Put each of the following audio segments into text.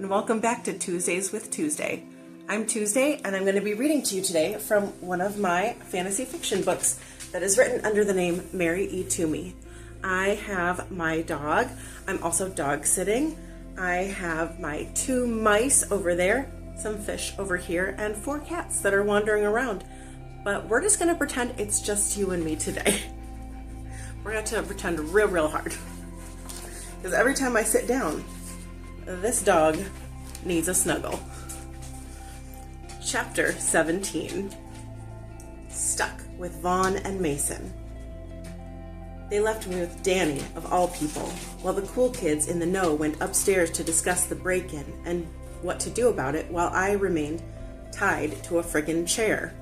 and welcome back to Tuesdays with Tuesday. I'm Tuesday, and I'm going to be reading to you today from one of my fantasy fiction books that is written under the name Mary E. Twomey. I have my dog. I'm also dog sitting. I have my 2 mice over there, some fish over here, and 4 cats that are wandering around. But we're just going to pretend it's just you and me today. We're going to pretend real hard. Because every time I sit down, this dog needs a snuggle. Chapter 17. Stuck with Vaughn and Mason. They left me with Danny, of all people, while the cool kids in the know went upstairs to discuss the break-in and what to do about it, while I remained tied to a friggin' chair.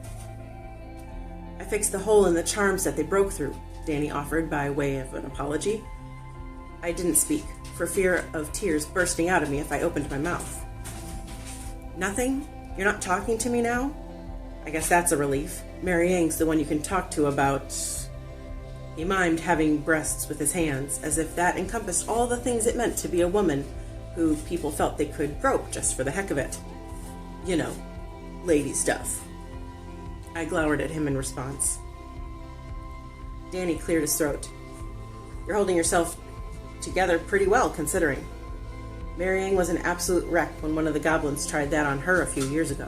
I fixed the hole in the charm set they broke through, Danny offered by way of an apology. I didn't speak, for fear of tears bursting out of me if I opened my mouth. Nothing? You're not talking to me now? I guess that's a relief. Mary Ang's the one you can talk to about... He mimed having breasts with his hands, as if that encompassed all the things it meant to be a woman who people felt they could grope just for the heck of it. You know, lady stuff. I glowered at him in response. Danny cleared his throat. You're holding yourself together pretty well, considering. Mary Ang was an absolute wreck when one of the goblins tried that on her a few years ago.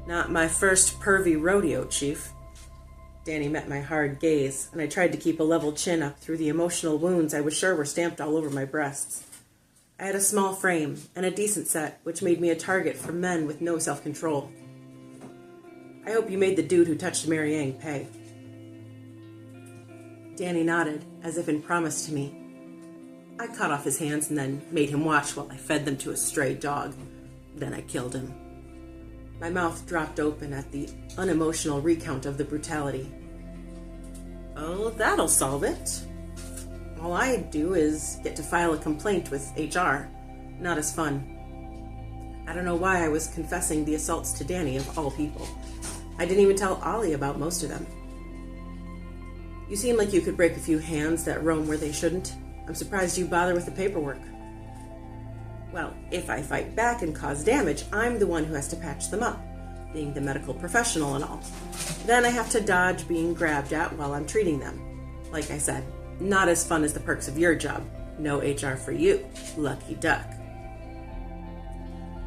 Not my first pervy rodeo, Chief. Danny met my hard gaze, and I tried to keep a level chin up through the emotional wounds I was sure were stamped all over my breasts. I had a small frame and a decent set, which made me a target for men with no self-control. I hope you made the dude who touched Mary Ang pay. Danny nodded, as if in promise to me. I cut off his hands and then made him watch while I fed them to a stray dog. Then I killed him. My mouth dropped open at the unemotional recount of the brutality. Oh, that'll solve it. All I do is get to file a complaint with HR. Not as fun. I don't know why I was confessing the assaults to Danny, of all people. I didn't even tell Ollie about most of them. You seem like you could break a few hands that roam where they shouldn't. I'm surprised you bother with the paperwork. Well, if I fight back and cause damage, I'm the one who has to patch them up, being the medical professional and all. Then I have to dodge being grabbed at while I'm treating them. Like I said, not as fun as the perks of your job. No HR for you, lucky duck.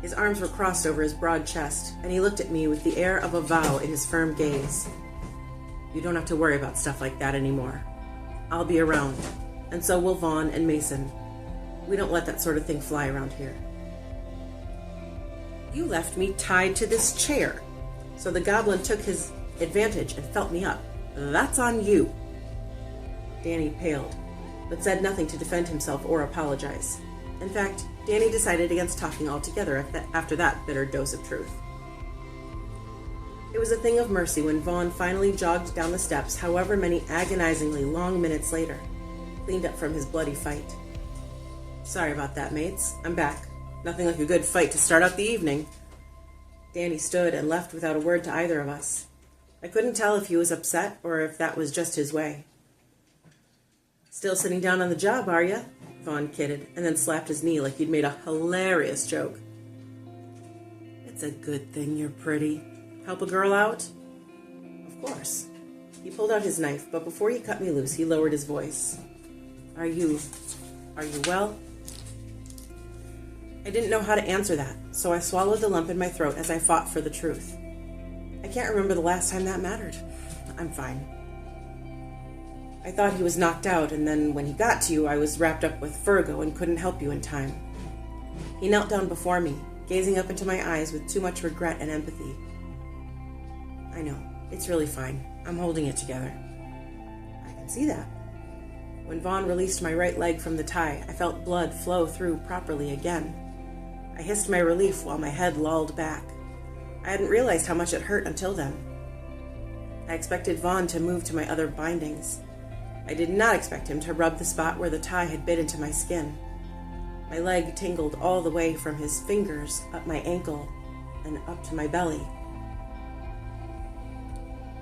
His arms were crossed over his broad chest, and he looked at me with the air of a vow in his firm gaze. You don't have to worry about stuff like that anymore. I'll be around, and so will Vaughn and Mason. We don't let that sort of thing fly around here. You left me tied to this chair, so the goblin took his advantage and felt me up. That's on you. Danny paled, but said nothing to defend himself or apologize. In fact, Danny decided against talking altogether after that bitter dose of truth. It was a thing of mercy when Vaughn finally jogged down the steps, however many agonizingly long minutes later, cleaned up from his bloody fight. Sorry about that, mates. I'm back. Nothing like a good fight to start out the evening. Danny stood and left without a word to either of us. I couldn't tell if he was upset or if that was just his way. Still sitting down on the job, are ya? Vaughn kidded, and then slapped his knee like he'd made a hilarious joke. It's a good thing you're pretty. Help a girl out? Of course. He pulled out his knife, but before he cut me loose, he lowered his voice. Are you well? I didn't know how to answer that, so I swallowed the lump in my throat as I fought for the truth. I can't remember the last time that mattered. I'm fine. I thought he was knocked out, and then when he got to you, I was wrapped up with Virgo and couldn't help you in time. He knelt down before me, gazing up into my eyes with too much regret and empathy. I know, it's really fine. I'm holding it together. I can see that. When Vaughn released my right leg from the tie, I felt blood flow through properly again. I hissed my relief while my head lolled back. I hadn't realized how much it hurt until then. I expected Vaughn to move to my other bindings. I did not expect him to rub the spot where the tie had bit into my skin. My leg tingled all the way from his fingers up my ankle and up to my belly.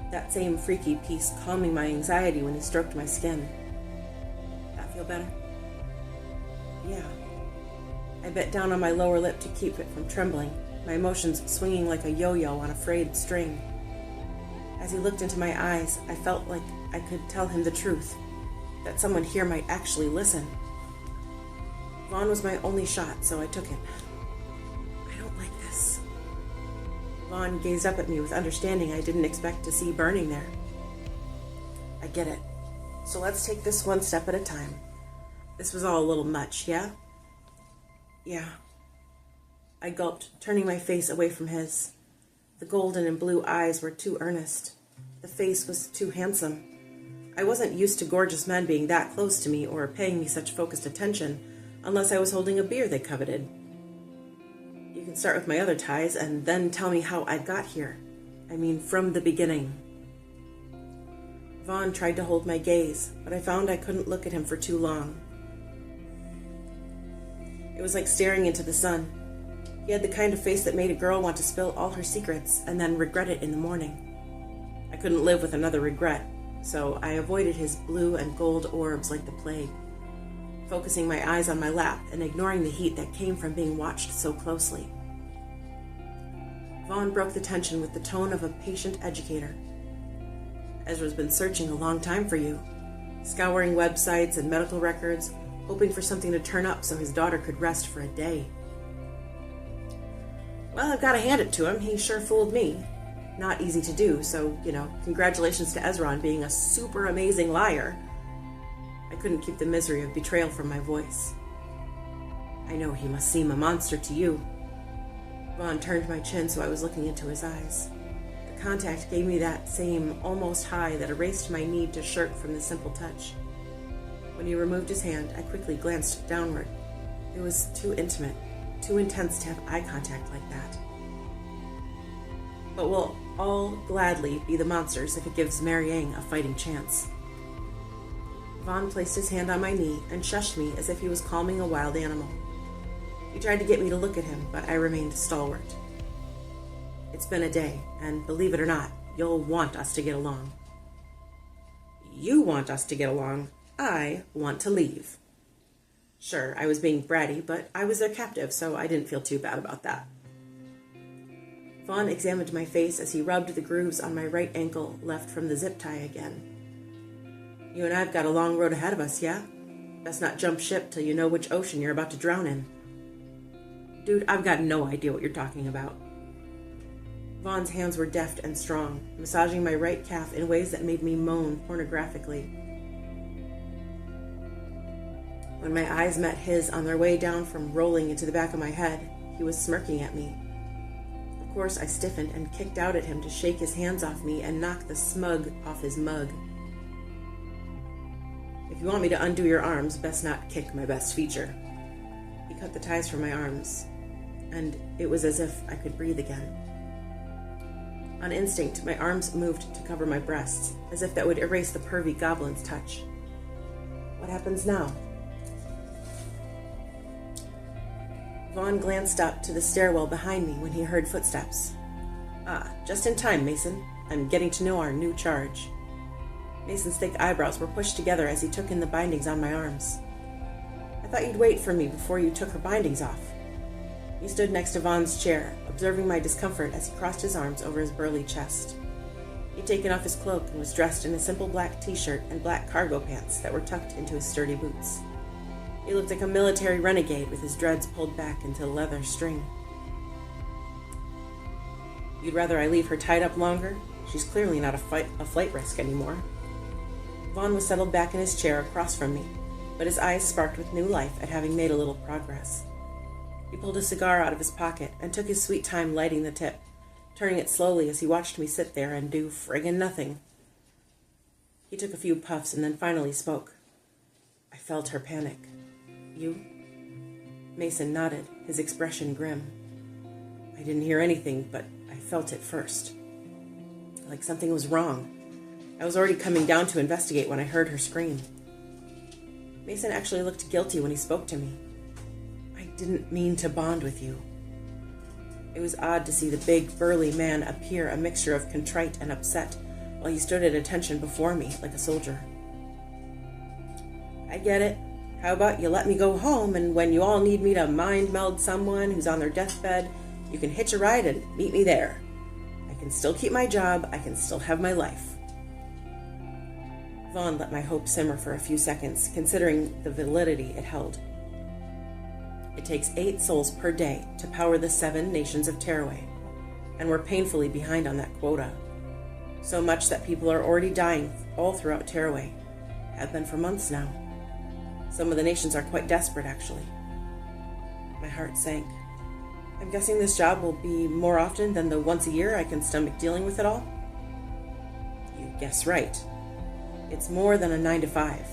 That same freaky piece calming my anxiety when he stroked my skin. That feel better? Yeah. I I bit down on my lower lip to keep it from trembling, my emotions swinging like a yo-yo on a frayed string. As he looked into my eyes, I felt like I could tell him the truth, that someone here might actually listen. Vaughn was my only shot, so I took it. I don't like this. Vaughn gazed up at me with understanding I didn't expect to see burning there. I get it. So let's take this one step at a time. This was all a little much, yeah? Yeah. I gulped, turning my face away from his. The golden and blue eyes were too earnest. The face was too handsome. I wasn't used to gorgeous men being that close to me or paying me such focused attention, unless I was holding a beer they coveted. You can start with my other ties and then tell me how I got here. I mean, from the beginning. Vaughn tried to hold my gaze, but I found I couldn't look at him for too long. It was like staring into the sun. He had the kind of face that made a girl want to spill all her secrets and then regret it in the morning. I couldn't live with another regret, so I avoided his blue and gold orbs like the plague, focusing my eyes on my lap and ignoring the heat that came from being watched so closely. Vaughn broke the tension with the tone of a patient educator. Ezra's been searching a long time for you, scouring websites and medical records, hoping for something to turn up so his daughter could rest for a day. Well, I've got to hand it to him. He sure fooled me. Not easy to do, so, congratulations to Ezra on being a super amazing liar. I couldn't keep the misery of betrayal from my voice. I know he must seem a monster to you. Vaughn turned my chin so I was looking into his eyes. The contact gave me that same almost high that erased my need to shirk from the simple touch. When he removed his hand, I quickly glanced downward. It was too intimate, too intense to have eye contact like that. But we'll all gladly be the monsters if it gives Mariang a fighting chance. Vaughn placed his hand on my knee and shushed me as if he was calming a wild animal. He tried to get me to look at him, but I remained stalwart. It's been a day, and believe it or not, you'll want us to get along. You want us to get along. I want to leave. Sure, I was being bratty, but I was their captive, so I didn't feel too bad about that. Vaughn examined my face as he rubbed the grooves on my right ankle left from the zip tie again. You and I've got a long road ahead of us, yeah? Best not jump ship till you know which ocean you're about to drown in. Dude, I've got no idea what you're talking about. Vaughn's hands were deft and strong, massaging my right calf in ways that made me moan pornographically. When my eyes met his on their way down from rolling into the back of my head, he was smirking at me. Of course, I stiffened and kicked out at him to shake his hands off me and knock the smug off his mug. If you want me to undo your arms, best not kick my best feature. He cut the ties from my arms, and it was as if I could breathe again. On instinct, my arms moved to cover my breasts, as if that would erase the pervy goblin's touch. What happens now? Vaughn glanced up to the stairwell behind me when he heard footsteps. Ah, just in time, Mason. I'm getting to know our new charge. Mason's thick eyebrows were pushed together as he took in the bindings on my arms. I thought you'd wait for me before you took her bindings off. He stood next to Vaughn's chair, observing my discomfort as he crossed his arms over his burly chest. He'd taken off his cloak and was dressed in a simple black t-shirt and black cargo pants that were tucked into his sturdy boots. He looked like a military renegade with his dreads pulled back into leather string. You'd rather I leave her tied up longer? She's clearly not a flight risk anymore. Vaughn was settled back in his chair across from me, but his eyes sparked with new life at having made a little progress. He pulled a cigar out of his pocket and took his sweet time lighting the tip, turning it slowly as he watched me sit there and do friggin' nothing. He took a few puffs and then finally spoke. I felt her panic. You? Mason nodded, his expression grim. I didn't hear anything, but I felt it first. Like something was wrong. I was already coming down to investigate when I heard her scream. Mason actually looked guilty when he spoke to me. I didn't mean to bond with you. It was odd to see the big, burly man appear a mixture of contrite and upset while he stood at attention before me like a soldier. I get it. How about you let me go home, and when you all need me to mind meld someone who's on their deathbed, you can hitch a ride and meet me there. I can still keep my job, I can still have my life. Vaughn let my hope simmer for a few seconds, considering the validity it held. It takes 8 souls per day to power the 7 nations of Tearaway, and we're painfully behind on that quota. So much that people are already dying all throughout Tearaway, have been for months now. Some of the nations are quite desperate, actually. My heart sank. I'm guessing this job will be more often than the once a year I can stomach dealing with it all? You guess right. It's more than a 9 to 5.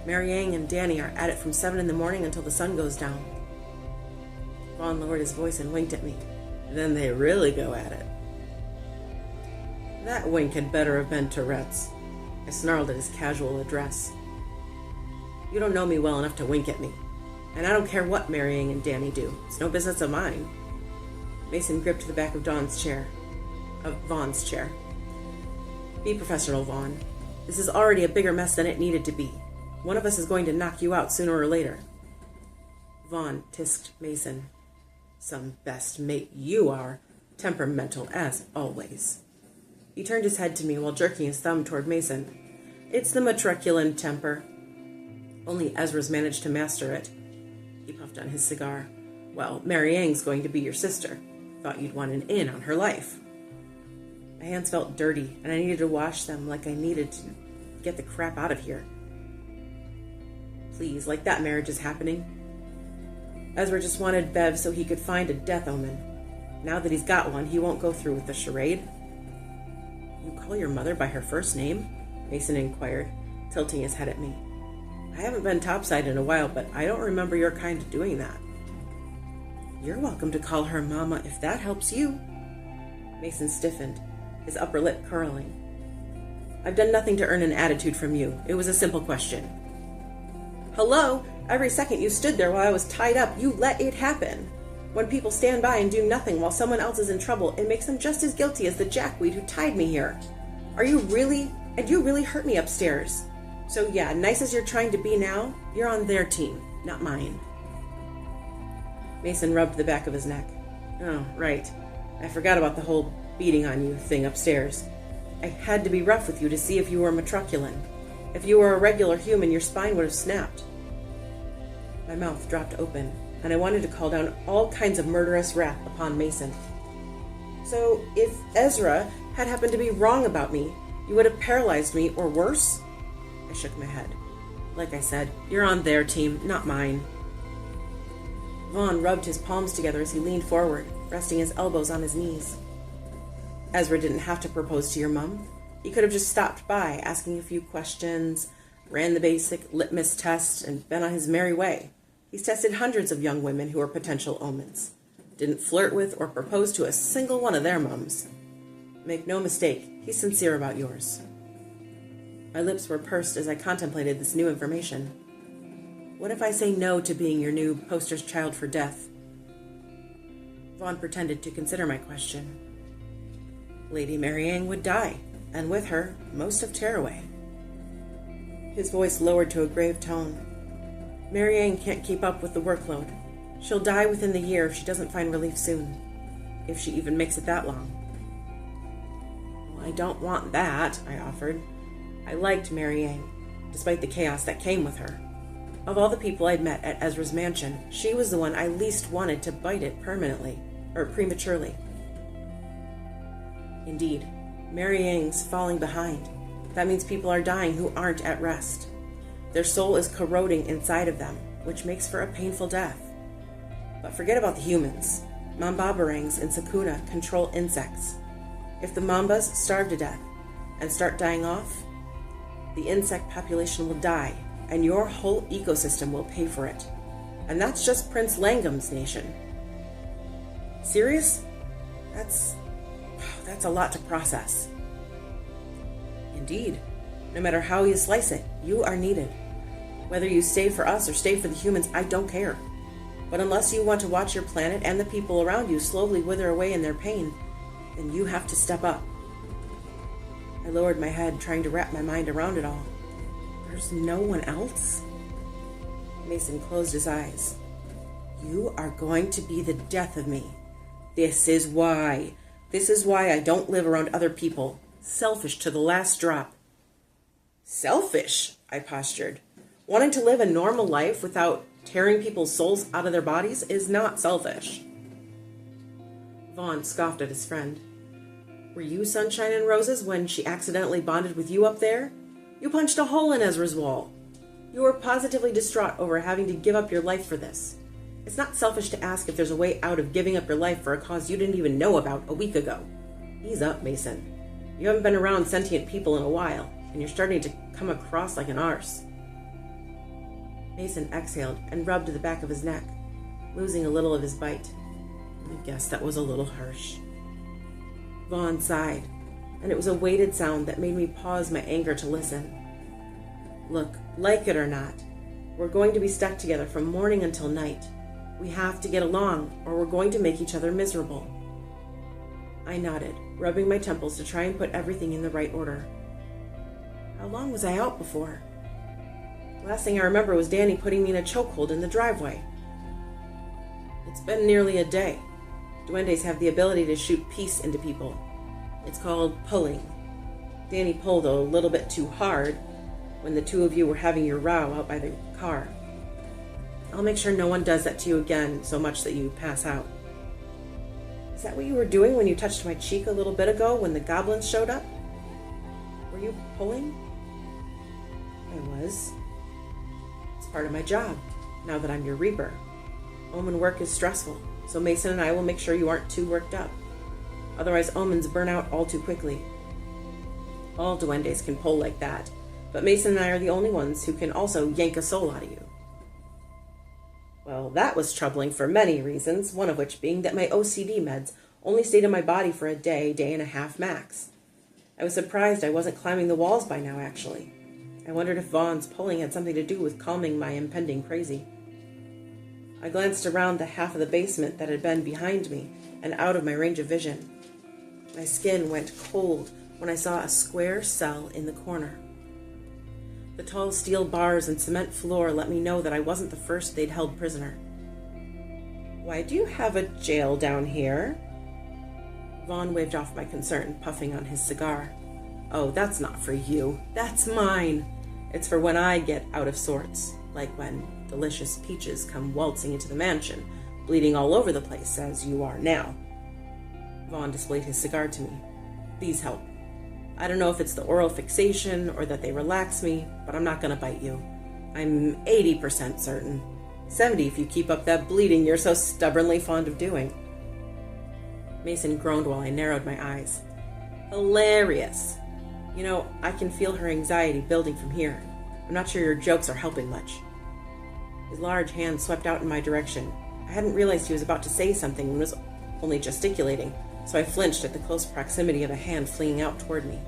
Marianne and Danny are at it from 7 in the morning until the sun goes down. Vaughn lowered his voice and winked at me. Then they really go at it. That wink had better have been Tourette's. I snarled at his casual address. You don't know me well enough to wink at me. And I don't care what Marianne and Danny do. It's no business of mine. Mason gripped the back of Vaughn's chair. Be professional, Vaughn. This is already a bigger mess than it needed to be. One of us is going to knock you out sooner or later. Vaughn tisked Mason. Some best mate you are. Temperamental as always. He turned his head to me while jerking his thumb toward Mason. It's the matriculan temper. Only Ezra's managed to master it. He puffed on his cigar. Well, Marianne's going to be your sister. Thought you'd want an in on her life. My hands felt dirty, and I needed to wash them like I needed to get the crap out of here. Please, like that marriage is happening. Ezra just wanted Bev so he could find a death omen. Now that he's got one, he won't go through with the charade. You call your mother by her first name? Mason inquired, tilting his head at me. I haven't been topside in a while, but I don't remember your kind of doing that. You're welcome to call her Mama if that helps you. Mason stiffened, his upper lip curling. I've done nothing to earn an attitude from you. It was a simple question. Hello? Every second you stood there while I was tied up, you let it happen. When people stand by and do nothing while someone else is in trouble, it makes them just as guilty as the jackweed who tied me here. You really hurt me upstairs. So yeah, nice as you're trying to be now, you're on their team, not mine. Mason rubbed the back of his neck. Oh, right. I forgot about the whole beating on you thing upstairs. I had to be rough with you to see if you were matriculan. If you were a regular human, your spine would have snapped. My mouth dropped open, and I wanted to call down all kinds of murderous wrath upon Mason. So, if Ezra had happened to be wrong about me, you would have paralyzed me, or worse? I shook my head. Like I said, you're on their team, not mine. Vaughn rubbed his palms together as he leaned forward, resting his elbows on his knees. Ezra didn't have to propose to your mom. He could have just stopped by, asking a few questions, ran the basic litmus test, and been on his merry way. He's tested hundreds of young women who are potential omens. Didn't flirt with or propose to a single one of their mums. Make no mistake, he's sincere about yours. My lips were pursed as I contemplated this new information. What if I say no to being your new poster child for death? Vaughn pretended to consider my question. Lady Marianne would die, and with her, most of Tearaway. His voice lowered to a grave tone. Marianne can't keep up with the workload. She'll die within the year if she doesn't find relief soon. If she even makes it that long. Well, I don't want that, I offered. I liked Marianne, despite the chaos that came with her. Of all the people I'd met at Ezra's mansion, she was the one I least wanted to bite it prematurely. Indeed, Marianne's falling behind. That means people are dying who aren't at rest. Their soul is corroding inside of them, which makes for a painful death. But forget about the humans. Mambabarangs in Sakuna control insects. If the mambas starve to death and start dying off, the insect population will die, and your whole ecosystem will pay for it. And that's just Prince Langham's nation. Serious? That's a lot to process. Indeed. No matter how you slice it, you are needed. Whether you stay for us or stay for the humans, I don't care. But unless you want to watch your planet and the people around you slowly wither away in their pain, then you have to step up. I lowered my head, trying to wrap my mind around it all. There's no one else? Mason closed his eyes. You are going to be the death of me. This is why. This is why I don't live around other people. Selfish to the last drop. Selfish, I postured. Wanting to live a normal life without tearing people's souls out of their bodies is not selfish. Vaughn scoffed at his friend. Were you sunshine and roses when she accidentally bonded with you up there? You punched a hole in Ezra's wall. You were positively distraught over having to give up your life for this. It's not selfish to ask if there's a way out of giving up your life for a cause you didn't even know about a week ago. Ease up, Mason. You haven't been around sentient people in a while, and you're starting to come across like an arse. Mason exhaled and rubbed the back of his neck, losing a little of his bite. I guess that was a little harsh. Vaughn sighed, and it was a weighted sound that made me pause my anger to listen. Look, like it or not, we're going to be stuck together from morning until night. We have to get along, or we're going to make each other miserable. I nodded, rubbing my temples to try and put everything in the right order. How long was I out before? Last thing I remember was Danny putting me in a chokehold in the driveway. It's been nearly a day. Duendes have the ability to shoot peace into people. It's called pulling. Danny pulled a little bit too hard when the two of you were having your row out by the car. I'll make sure no one does that to you again so much that you pass out. Is that what you were doing when you touched my cheek a little bit ago when the goblins showed up? Were you pulling? I was. It's part of my job, now that I'm your Reaper. Omen work is stressful, so Mason and I will make sure you aren't too worked up. Otherwise, omens burn out all too quickly. All duendes can pull like that, but Mason and I are the only ones who can also yank a soul out of you. Well, that was troubling for many reasons, one of which being that my OCD meds only stayed in my body for a day, day and a half max. I was surprised I wasn't climbing the walls by now, actually. I wondered if Vaughn's pulling had something to do with calming my impending crazy. I glanced around the half of the basement that had been behind me and out of my range of vision. My skin went cold when I saw a square cell in the corner. The tall steel bars and cement floor let me know that I wasn't the first they'd held prisoner. Why do you have a jail down here? Vaughn waved off my concern, puffing on his cigar. Oh, that's not for you. That's mine. It's for when I get out of sorts, like when delicious peaches come waltzing into the mansion, bleeding all over the place as you are now. Vaughn displayed his cigar to me. These help. I don't know if it's the oral fixation or that they relax me, but I'm not going to bite you. I'm 80% certain. 70 if you keep up that bleeding you're so stubbornly fond of doing. Mason groaned while I narrowed my eyes. Hilarious. You know, I can feel her anxiety building from here. I'm not sure your jokes are helping much. His large hand swept out in my direction. I hadn't realized he was about to say something and was only gesticulating, so I flinched at the close proximity of a hand flinging out toward me.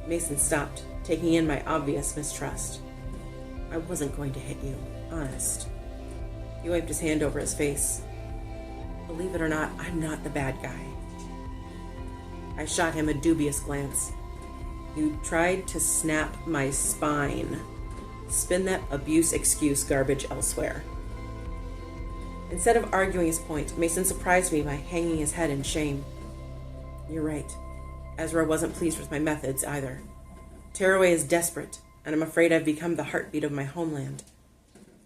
Mason stopped, taking in my obvious mistrust. I wasn't going to hit you, honest. He wiped his hand over his face. Believe it or not, I'm not the bad guy. I shot him a dubious glance. You tried to snap my spine. Spin that abuse excuse garbage elsewhere. Instead of arguing his point, Mason surprised me by hanging his head in shame. You're right. Ezra wasn't pleased with my methods either. Tearaway is desperate, and I'm afraid I've become the heartbeat of my homeland.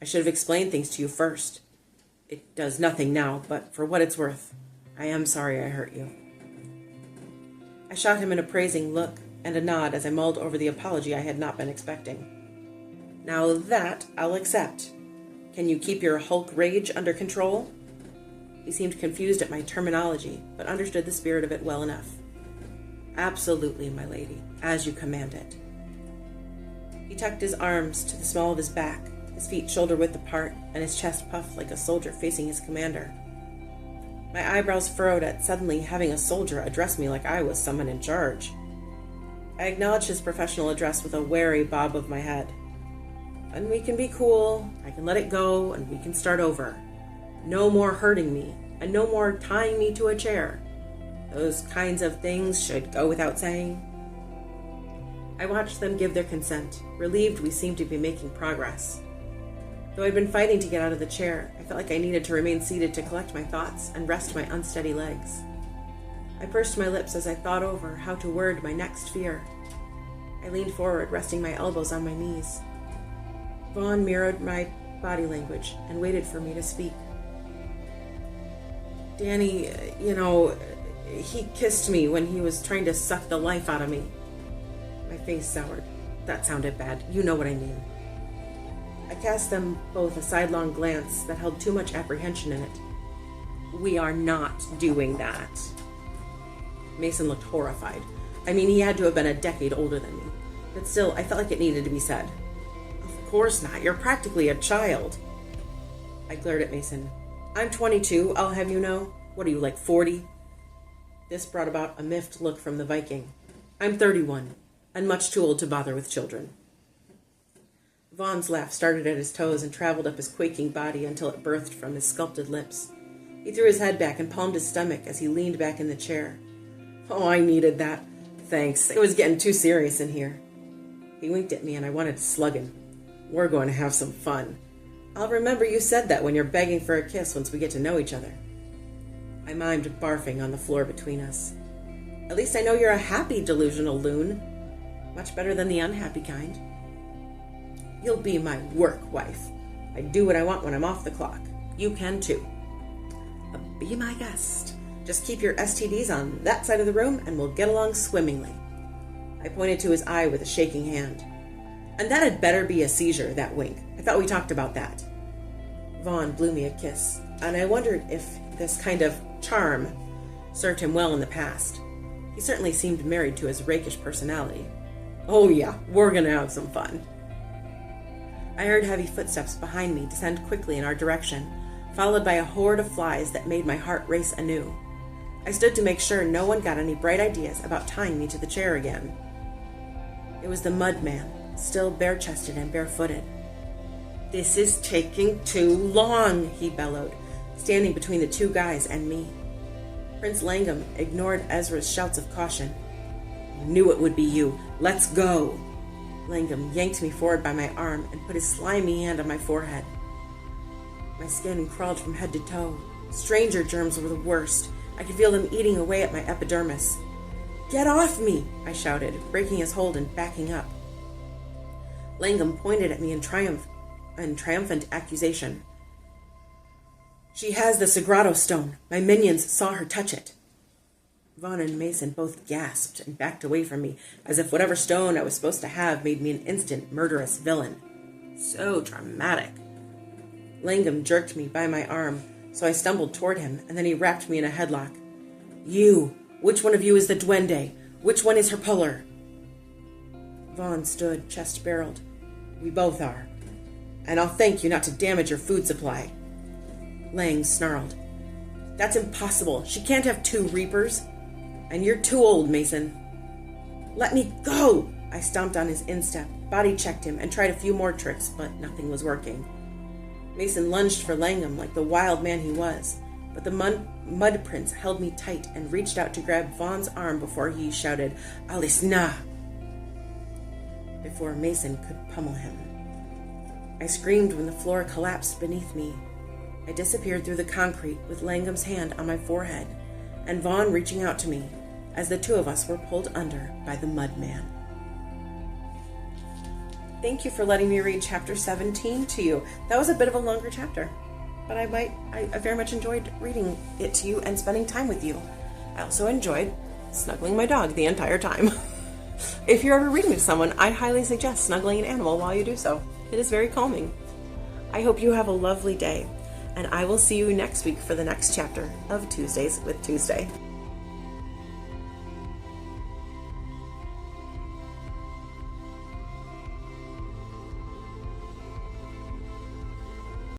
I should have explained things to you first. It does nothing now, but for what it's worth, I am sorry I hurt you. I shot him an appraising look and a nod as I mulled over the apology I had not been expecting. Now that I'll accept. Can you keep your Hulk rage under control? He seemed confused at my terminology, but understood the spirit of it well enough. Absolutely, my lady, as you command it. He tucked his arms to the small of his back, his feet shoulder-width apart, and his chest puffed like a soldier facing his commander. My eyebrows furrowed at suddenly having a soldier address me like I was someone in charge. I acknowledged his professional address with a wary bob of my head. And we can be cool, I can let it go, and we can start over. No more hurting me, and no more tying me to a chair. Those kinds of things should go without saying. I watched them give their consent, relieved we seemed to be making progress. Though I'd been fighting to get out of the chair, I felt like I needed to remain seated to collect my thoughts and rest my unsteady legs. I pursed my lips as I thought over how to word my next fear. I leaned forward, resting my elbows on my knees. Vaughn mirrored my body language and waited for me to speak. Danny, he kissed me when he was trying to suck the life out of me. My face soured. That sounded bad. You know what I mean. I cast them both a sidelong glance that held too much apprehension in it. We are not doing that. Mason looked horrified. I mean, he had to have been a decade older than me. But still, I felt like it needed to be said. Of course not. You're practically a child. I glared at Mason. I'm 22, I'll have you know. What are you, like 40? This brought about a miffed look from the Viking. I'm 31, and much too old to bother with children. Vaughn's laugh started at his toes and traveled up his quaking body until it birthed from his sculpted lips. He threw his head back and palmed his stomach as he leaned back in the chair. Oh, I needed that. Thanks. It was getting too serious in here. He winked at me and I wanted to slug him. We're going to have some fun. I'll remember you said that when you're begging for a kiss once we get to know each other. I mimed barfing on the floor between us. At least I know you're a happy delusional loon. Much better than the unhappy kind. You'll be my work wife. I do what I want when I'm off the clock. You can too. Be my guest. Just keep your STDs on that side of the room and we'll get along swimmingly. I pointed to his eye with a shaking hand. And that had better be a seizure, that wink. I thought we talked about that. Vaughn blew me a kiss, and I wondered if this kind of charm served him well in the past. He certainly seemed married to his rakish personality. Oh yeah, we're gonna have some fun. I heard heavy footsteps behind me descend quickly in our direction, followed by a horde of flies that made my heart race anew. I stood to make sure no one got any bright ideas about tying me to the chair again. It was the mud man, still bare-chested and barefooted. This is taking too long, he bellowed, standing between the two guys and me. Prince Langham ignored Ezra's shouts of caution. Knew it would be you. Let's go. Langham yanked me forward by my arm and put his slimy hand on my forehead. My skin crawled from head to toe. Stranger germs were the worst. I could feel them eating away at my epidermis. Get off me, I shouted, breaking his hold and backing up. Langham pointed at me in triumphant accusation. She has the Sagrado Stone. My minions saw her touch it. Vaughn and Mason both gasped and backed away from me, as if whatever stone I was supposed to have made me an instant murderous villain. So dramatic. Langham jerked me by my arm, so I stumbled toward him, and then he wrapped me in a headlock. You! Which one of you is the duende? Which one is her puller? Vaughn stood, chest-barreled. We both are. And I'll thank you not to damage your food supply. Lang snarled. That's impossible. She can't have two reapers. And you're too old, Mason. Let me go! I stomped on his instep, body-checked him, and tried a few more tricks, but nothing was working. Mason lunged for Langham like the wild man he was, but the mud prince held me tight and reached out to grab Vaughn's arm before he shouted, Alisna! Before Mason could pummel him. I screamed when the floor collapsed beneath me. I disappeared through the concrete with Langham's hand on my forehead and Vaughn reaching out to me as the two of us were pulled under by the Mudman. Thank you for letting me read chapter 17 to you. That was a bit of a longer chapter, but I very much enjoyed reading it to you and spending time with you. I also enjoyed snuggling my dog the entire time. If you're ever reading to someone, I highly suggest snuggling an animal while you do so. It is very calming. I hope you have a lovely day, and I will see you next week for the next chapter of Tuesdays with Tuesday.